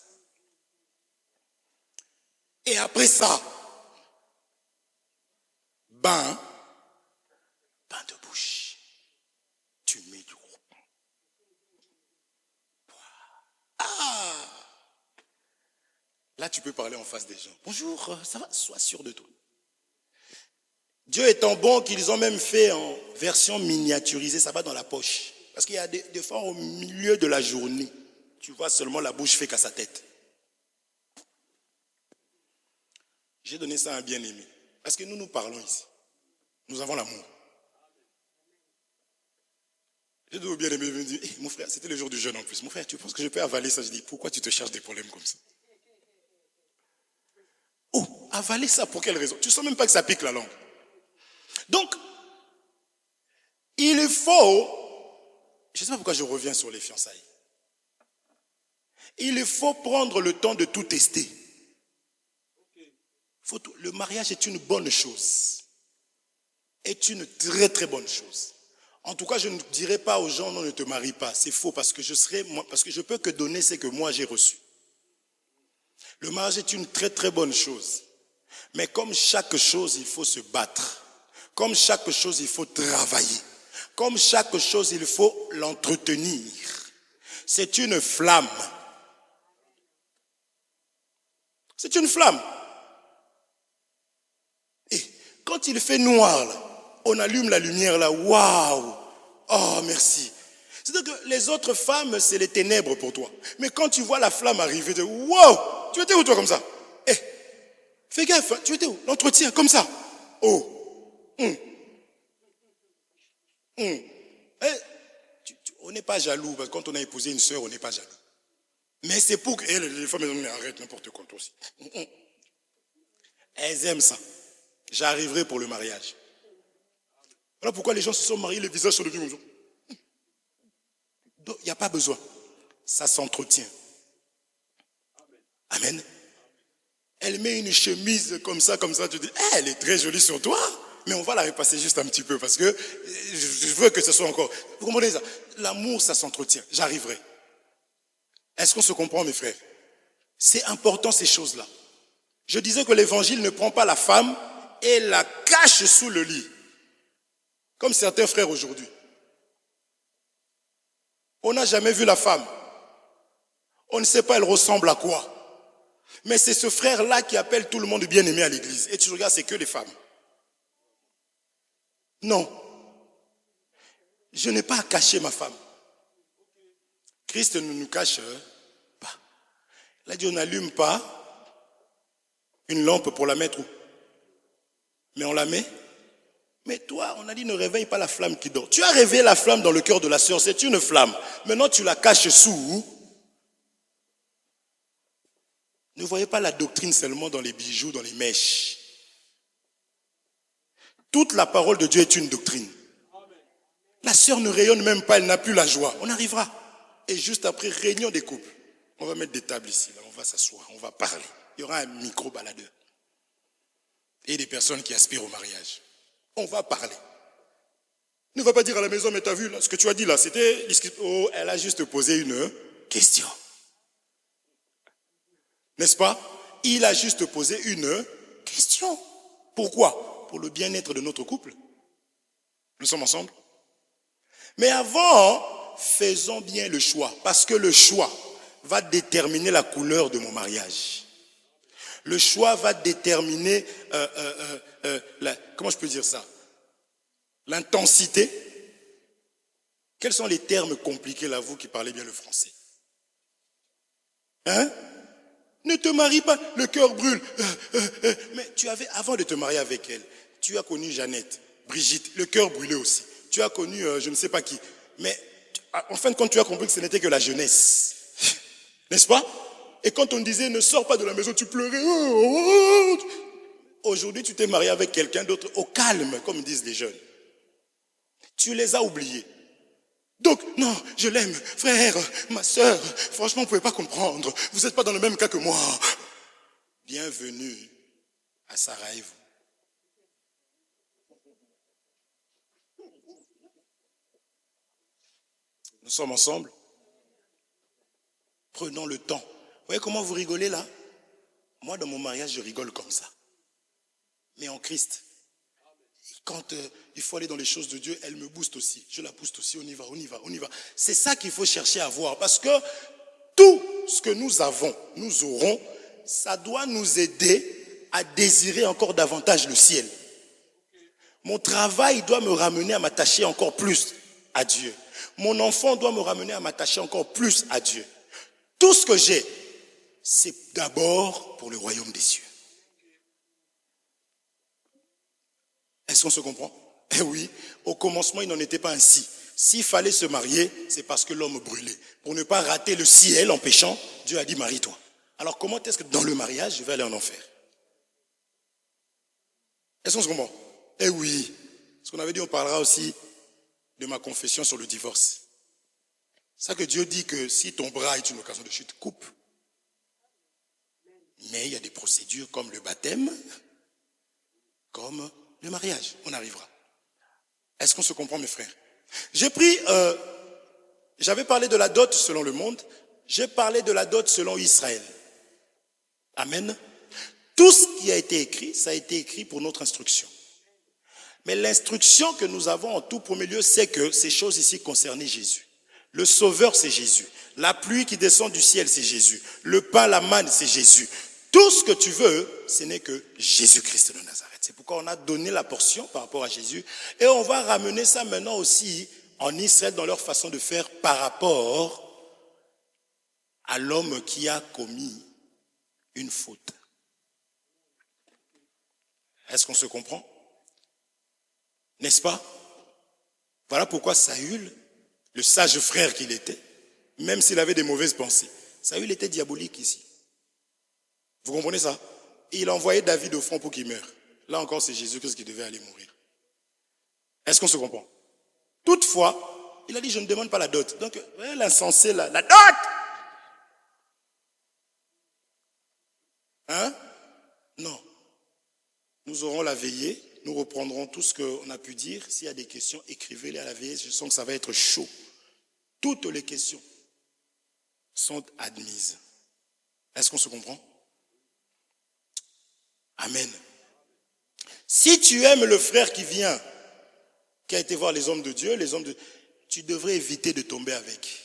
Et après ça, bain de bouche. Tu mets du gros. Ah! Là, tu peux parler en face des gens. Bonjour, ça va? Sois sûr de toi. Dieu étant bon qu'ils ont même fait en version miniaturisée, ça va dans la poche. Parce qu'il y a des fois au milieu de la journée, tu vois seulement la bouche fait qu'à sa tête. J'ai donné ça à un bien-aimé. Parce que nous parlons ici. Nous avons l'amour. J'ai dit au bien-aimé, il me dit, hey, mon frère, c'était le jour du jeûne en plus. Mon frère, tu penses que je peux avaler ça? Je dis, pourquoi tu te cherches des problèmes comme ça? Oh, avaler ça pour quelle raison? Tu ne sens même pas que ça pique la langue. Donc, il faut, je ne sais pas pourquoi je reviens sur les fiançailles. Il faut prendre le temps de tout tester. Le mariage est une bonne chose. Est une très très bonne chose. En tout cas, je ne dirai pas aux gens, non, ne te marie pas. C'est faux parce que je peux que donner ce que moi j'ai reçu. Le mariage est une très très bonne chose. Mais comme chaque chose, il faut se battre. Comme chaque chose, il faut travailler. Comme chaque chose, il faut l'entretenir. C'est une flamme. C'est une flamme. Et quand il fait noir, là, on allume la lumière là, waouh! Oh, merci. C'est-à-dire que les autres femmes, c'est les ténèbres pour toi. Mais quand tu vois la flamme arriver, tu dis, waouh! Tu étais où toi comme ça? Eh, fais gaffe, tu étais où? L'entretien, comme ça. Oh. Eh, on n'est pas jaloux, parce que quand on a épousé une sœur, on n'est pas jaloux. Mais c'est pour que les femmes, elles disent, arrête n'importe quoi toi aussi. Elles aiment ça. J'arriverai pour le mariage. Voilà pourquoi les gens se sont mariés, les visages sont devenus comme ça. Donc, il n'y a pas besoin. Ça s'entretient. Amen. Elle met une chemise comme ça, tu dis, elle est très jolie sur toi, mais on va la repasser juste un petit peu parce que je veux que ce soit encore. Vous comprenez ça? L'amour, ça s'entretient. J'arriverai. Est-ce qu'on se comprend, mes frères? C'est important ces choses-là. Je disais que l'évangile ne prend pas la femme et la cache sous le lit. Comme certains frères aujourd'hui. On n'a jamais vu la femme. On ne sait pas elle ressemble à quoi. Mais c'est ce frère-là qui appelle tout le monde bien-aimé à l'église. Et tu regardes, c'est que les femmes. Non. Je n'ai pas à cacher ma femme. Christ ne nous cache pas. Il a dit, on n'allume pas une lampe pour la mettre où? Mais on la met. Mais toi, on a dit, ne réveille pas la flamme qui dort. Tu as réveillé la flamme dans le cœur de la sœur, c'est une flamme. Maintenant, tu la caches sous. Ne voyez pas la doctrine seulement dans les bijoux, dans les mèches. Toute la parole de Dieu est une doctrine. La sœur ne rayonne même pas, elle n'a plus la joie. On arrivera. Et juste après, réunion des couples. On va mettre des tables ici, là, on va s'asseoir, on va parler. Il y aura un micro-baladeur. Et des personnes qui aspirent au mariage. On va parler. Ne va pas dire à la maison, mais t'as vu, là, ce que tu as dit là, c'était... Oh, elle a juste posé une question. N'est-ce pas? Il a juste posé une question. Pourquoi? Pour le bien-être de notre couple. Nous sommes ensemble. Mais avant, faisons bien le choix. Parce que le choix va déterminer la couleur de mon mariage. Le choix va déterminer, comment je peux dire ça? L'intensité. Quels sont les termes compliqués là, vous qui parlez bien le français? Hein? Ne te marie pas, le cœur brûle. Mais tu avais, avant de te marier avec elle, tu as connu Jeannette, Brigitte, le cœur brûlait aussi. Tu as connu je ne sais pas qui. Mais en fin de compte, tu as compris que ce n'était que la jeunesse. N'est-ce pas? Et quand on disait ne sors pas de la maison, tu pleurais. Aujourd'hui, tu t'es marié avec quelqu'un d'autre au calme, comme disent les jeunes. Tu les as oubliés. Donc, non, je l'aime, frère, ma soeur, franchement, vous ne pouvez pas comprendre. Vous n'êtes pas dans le même cas que moi. Bienvenue à Sarajevo. Nous sommes ensemble. Prenons le temps. Vous voyez comment vous rigolez là? Moi, dans mon mariage, je rigole comme ça. Mais en Christ, quand il faut aller dans les choses de Dieu, elle me booste aussi. Je la booste aussi. On y va, on y va, on y va. C'est ça qu'il faut chercher à voir. Parce que tout ce que nous avons, nous aurons, ça doit nous aider à désirer encore davantage le ciel. Mon travail doit me ramener à m'attacher encore plus à Dieu. Mon enfant doit me ramener à m'attacher encore plus à Dieu. Tout ce que j'ai, c'est d'abord pour le royaume des cieux. Est-ce qu'on se comprend? Eh oui, au commencement, il n'en était pas ainsi. S'il fallait se marier, c'est parce que l'homme brûlait. Pour ne pas rater le ciel en péchant, Dieu a dit marie-toi. Alors comment est-ce que dans le mariage, je vais aller en enfer? Est-ce qu'on se comprend? Eh oui, ce qu'on avait dit, on parlera aussi de ma confession sur le divorce. C'est ça que Dieu dit que si ton bras est une occasion de chute, coupe. Mais il y a des procédures comme le baptême, comme le mariage. On arrivera. Est-ce qu'on se comprend, mes frères? J'avais parlé de la dot selon le monde. J'ai parlé de la dot selon Israël. Amen. Tout ce qui a été écrit, ça a été écrit pour notre instruction. Mais l'instruction que nous avons en tout premier lieu, c'est que ces choses ici concernaient Jésus. Le sauveur, c'est Jésus. La pluie qui descend du ciel, c'est Jésus. Le pain, la manne, c'est Jésus. Tout ce que tu veux, ce n'est que Jésus-Christ de Nazareth. C'est pourquoi on a donné la portion par rapport à Jésus. Et on va ramener ça maintenant aussi en Israël dans leur façon de faire par rapport à l'homme qui a commis une faute. Est-ce qu'on se comprend? N'est-ce pas? Voilà pourquoi Saül, le sage frère qu'il était, même s'il avait des mauvaises pensées, Saül était diabolique ici. Vous comprenez ça? Et il a envoyé David au front pour qu'il meure. Là encore, c'est Jésus-Christ qui devait aller mourir. Est-ce qu'on se comprend? Toutefois, il a dit, je ne demande pas la dot. Donc, l'insensé là, la dot! Hein? Non. Nous aurons la veillée. Nous reprendrons tout ce qu'on a pu dire. S'il y a des questions, écrivez-les à la veillée. Je sens que ça va être chaud. Toutes les questions sont admises. Est-ce qu'on se comprend? Amen. Si tu aimes le frère qui vient, qui a été voir les hommes de Dieu, tu devrais éviter de tomber avec.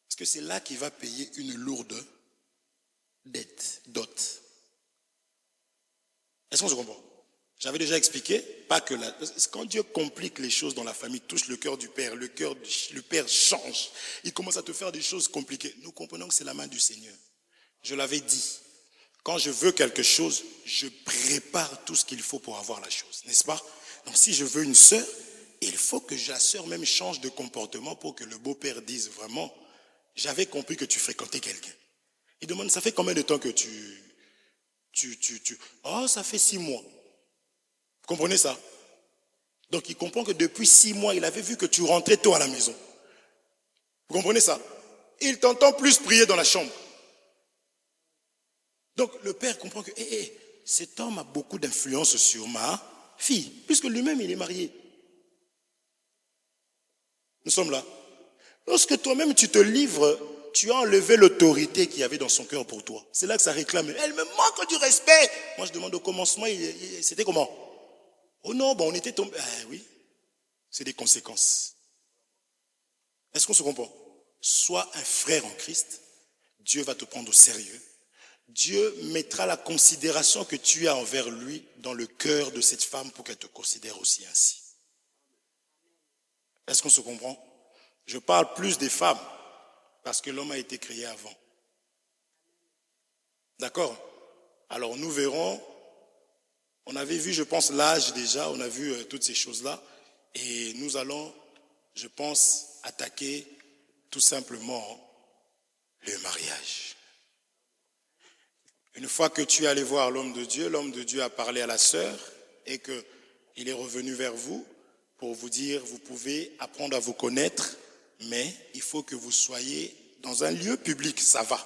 Parce que c'est là qu'il va payer une lourde dot. Est-ce qu'on se comprend? J'avais déjà expliqué, quand Dieu complique les choses dans la famille, touche le cœur du père, le père change, il commence à te faire des choses compliquées. Nous comprenons que c'est la main du Seigneur. Je l'avais dit, quand je veux quelque chose, je prépare tout ce qu'il faut pour avoir la chose, n'est-ce pas? Donc si je veux une sœur, il faut que la sœur même change de comportement pour que le beau-père dise vraiment, j'avais compris que tu fréquentais quelqu'un. Il demande, ça fait combien de temps que Oh, ça fait 6 mois. Vous comprenez ça? Donc il comprend que depuis 6 mois, il avait vu que tu rentrais tôt à la maison. Vous comprenez ça? Il t'entend plus prier dans la chambre. Donc le père comprend que cet homme a beaucoup d'influence sur ma fille, puisque lui-même il est marié. Nous sommes là. Lorsque toi-même tu te livres, tu as enlevé l'autorité qu'il y avait dans son cœur pour toi. C'est là que ça réclame. Elle me manque du respect. Moi je demande au commencement, c'était comment? Oh non, on était tombé. Ah oui, c'est des conséquences. Est-ce qu'on se comprend? Sois un frère en Christ. Dieu va te prendre au sérieux. Dieu mettra la considération que tu as envers lui dans le cœur de cette femme pour qu'elle te considère aussi ainsi. Est-ce qu'on se comprend? Je parle plus des femmes parce que l'homme a été créé avant. D'accord? Alors nous verrons, on avait vu, je pense, l'âge déjà, on a vu toutes ces choses-là et nous allons, je pense, attaquer tout simplement le mariage. Une fois que tu es allé voir l'homme de Dieu a parlé à la sœur et qu'il est revenu vers vous pour vous dire, vous pouvez apprendre à vous connaître, mais il faut que vous soyez dans un lieu public, ça va.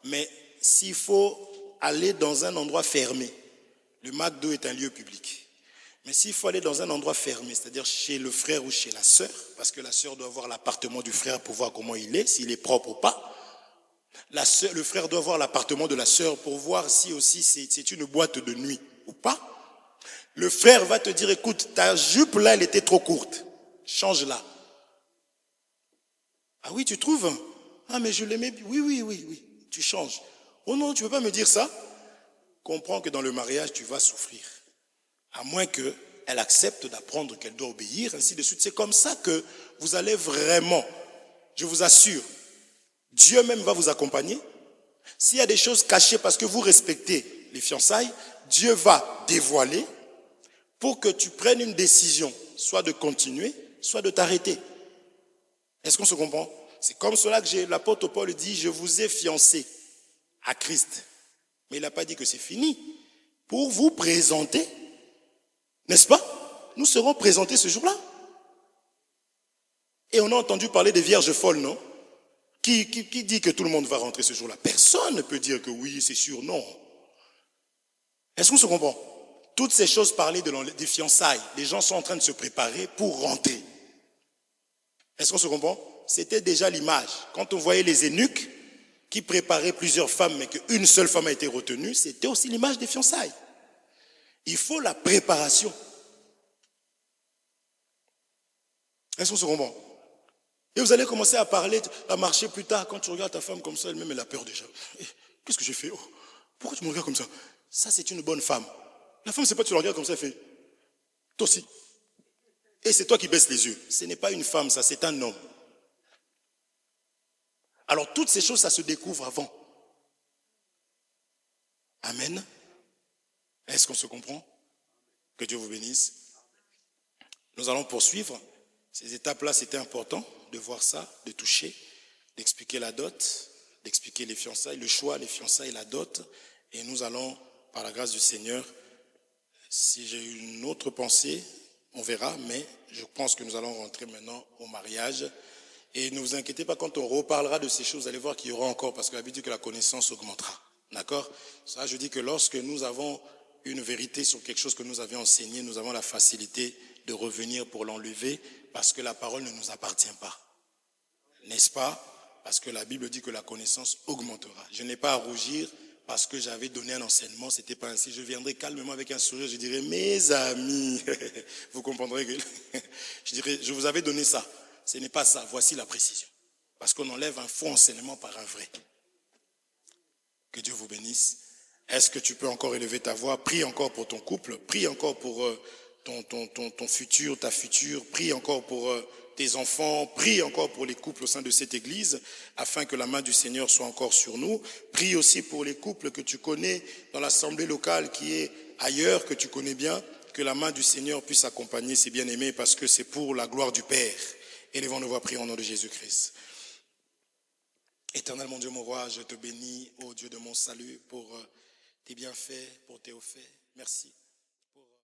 Mais s'il faut aller dans un endroit fermé, le McDo est un lieu public. Mais s'il faut aller dans un endroit fermé, c'est-à-dire chez le frère ou chez la sœur, parce que la sœur doit voir l'appartement du frère pour voir comment il est, s'il est propre ou pas. Le frère doit voir l'appartement de la sœur pour voir si aussi c'est une boîte de nuit ou pas. Le frère va te dire, écoute, ta jupe là, elle était trop courte. Change-la. Ah oui, tu trouves? Ah mais je l'aimais. Oui. Tu changes. Oh non, tu ne peux pas me dire ça. Comprends que dans le mariage, tu vas souffrir. À moins qu'elle accepte d'apprendre qu'elle doit obéir, ainsi de suite. C'est comme ça que vous allez vraiment, je vous assure, Dieu même va vous accompagner. S'il y a des choses cachées parce que vous respectez les fiançailles, Dieu va dévoiler pour que tu prennes une décision, soit de continuer, soit de t'arrêter. Est-ce qu'on se comprend? C'est comme cela que l'apôtre Paul dit, je vous ai fiancé à Christ. Mais il n'a pas dit que c'est fini. Pour vous présenter, n'est-ce pas? Nous serons présentés ce jour-là. Et on a entendu parler des vierges folles, non? Qui dit que tout le monde va rentrer ce jour-là? Personne ne peut dire que oui, c'est sûr, non. Est-ce qu'on se comprend? Toutes ces choses parlaient des fiançailles. Les gens sont en train de se préparer pour rentrer. Est-ce qu'on se comprend? C'était déjà l'image. Quand on voyait les eunuques qui préparaient plusieurs femmes, mais qu'une seule femme a été retenue, c'était aussi l'image des fiançailles. Il faut la préparation. Est-ce qu'on se comprend? Et vous allez commencer à parler, à marcher plus tard. Quand tu regardes ta femme comme ça, elle-même, elle a peur déjà. Qu'est-ce que j'ai fait? Pourquoi tu me regardes comme ça? Ça, c'est une bonne femme. La femme, c'est pas que tu la regardes comme ça, elle fait. Toi aussi. Et c'est toi qui baisses les yeux. Ce n'est pas une femme, ça, c'est un homme. Alors, toutes ces choses, ça se découvre avant. Amen. Est-ce qu'on se comprend? Que Dieu vous bénisse. Nous allons poursuivre. Ces étapes-là, c'était important de voir ça, de toucher, d'expliquer la dot, d'expliquer les fiançailles, le choix, les fiançailles, la dot. Et nous allons, par la grâce du Seigneur, si j'ai une autre pensée, on verra, mais je pense que nous allons rentrer maintenant au mariage. Et ne vous inquiétez pas, quand on reparlera de ces choses, vous allez voir qu'il y aura encore, parce que la Bible dit que la connaissance augmentera. D'accord? Ça, je dis que lorsque nous avons une vérité sur quelque chose que nous avions enseigné, nous avons la facilité de revenir pour l'enlever, parce que la parole ne nous appartient pas. N'est-ce pas? Parce que la Bible dit que la connaissance augmentera. Je n'ai pas à rougir parce que j'avais donné un enseignement, c'était pas ainsi. Je viendrai calmement avec un sourire, je dirais, mes amis, vous comprendrez que je dirais, je vous avais donné ça. Ce n'est pas ça, voici la précision. Parce qu'on enlève un faux enseignement par un vrai. Que Dieu vous bénisse. Est-ce que tu peux encore élever ta voix? Prie encore pour ton couple, prie encore pour ton futur, ta future, prie encore pour tes enfants, prie encore pour les couples au sein de cette église, afin que la main du Seigneur soit encore sur nous. Prie aussi pour les couples que tu connais dans l'assemblée locale qui est ailleurs, que tu connais bien, que la main du Seigneur puisse accompagner ces bien-aimés, parce que c'est pour la gloire du Père. Élevons nos voix, prions au nom de Jésus-Christ. Éternel mon Dieu, mon roi, je te bénis, ô Dieu de mon salut, pour tes bienfaits, pour tes hauts faits. Merci.